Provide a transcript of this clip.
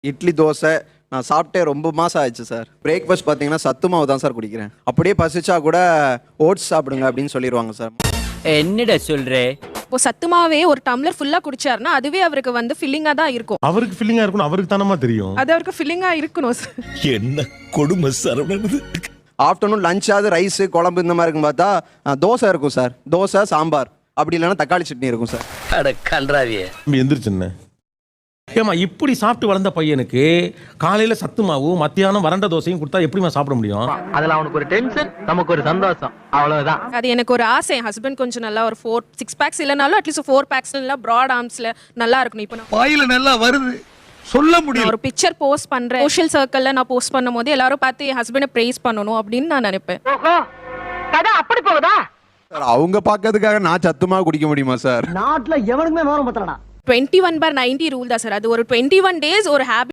இட்லி தோசை நான் சாப்பிட்டே ரொம்ப மாதம் ஆயிடுச்சு சார். பிரேக்ஃபாஸ்ட் பார்த்தீங்கன்னா சத்து மாவு தான் சார் குடிக்கிறேன். அப்படியே பசிச்சா கூட ஓட்ஸ் சாப்பிடுங்க அப்படின்னு சொல்லிடுவாங்க சார். என்னடா சொல்றே? இப்போ சத்துமாவே ஒரு டம்ளர் ஃபுல்லா குடிச்சாருன்னா அதுவே அவருக்கு வந்து ஃபில்லிங்கா தான் இருக்கும். அவருக்கு ஃபில்லிங்கா இருக்கணும், அவருக்கு தானமா தெரியும். அது அவருக்கு ஃபில்லிங்கா இருக்கணும் சார். என்ன கொடுமை சரவணன். ஆஃப்டர்நூன் லஞ்சாவது ரைஸ் குழம்பு இந்த மாதிரி இருக்கும் பார்த்தா தோசை இருக்கும் சார். தோசை சாம்பார் அப்படி இல்லைன்னா தக்காளி சட்னி இருக்கும் சார். அட கன்றாவியே. எந்திரிச்சுன்னு ஏமா இப்படி சாப்பிட்டு வளர்ந்த பையனுக்கு காலையில சத்து மாவு மத்தியானம் வறண்ட தோசையும் கொடுத்தா எப்படிமா சாப்பிட முடியும்? அதுல அவனுக்கு ஒரு டென்ஷன், நமக்கு ஒரு சந்தோஷம், அவ்வளவுதான். அது எனக்கு ஒரு ஆசை. என் ஹஸ்பண்ட் கொஞ்சம் நல்லா ஒரு 4-6 பேக்ஸ் இல்லைனாலும் அட்லீஸ்ட் 4 பேக்ஸ் நல்லா ப்ராட் ஆர்ம்ஸ்ல நல்லா இருக்கணும். இப்போ நான் வாயில நல்லா வருது சொல்ல முடியும். ஒரு பிக்சர் போஸ்ட் பண்றேன் சோஷியல் சர்க்கிள்ல நான் போஸ்ட் பண்ணும்போது எல்லாரும் பார்த்து என் ஹஸ்பண்டை பிரைஸ் பண்ணணும் அப்படின்னு நான் நினைப்பேன். ஓஹோ, கதை அப்படி போகுதா? சார் அவங்க பார்க்கறதுக்காக நான் சத்துமா குடிக்க முடியுமா சார்? நாட்டுல எவனுக்குமே விவரம் பத்தலடா. 21/90 ரூல் தான் சார். அது ஒரு 21 டேஸ் ஒரு ஹேபிட்